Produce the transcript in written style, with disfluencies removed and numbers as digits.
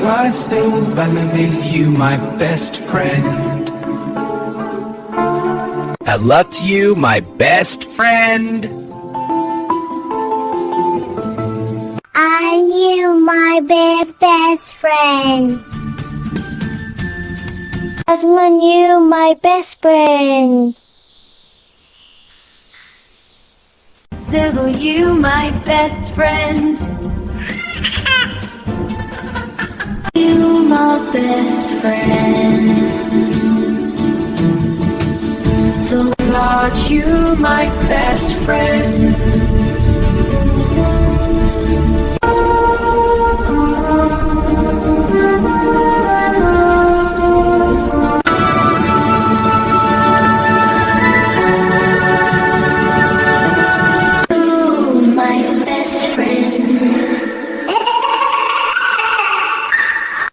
I still value you, my best friend. I love you, my best friend. Are you my best friend? Osman, you my best friend. Civil, you my best friend. You my best friend. So Lord, you my best friend.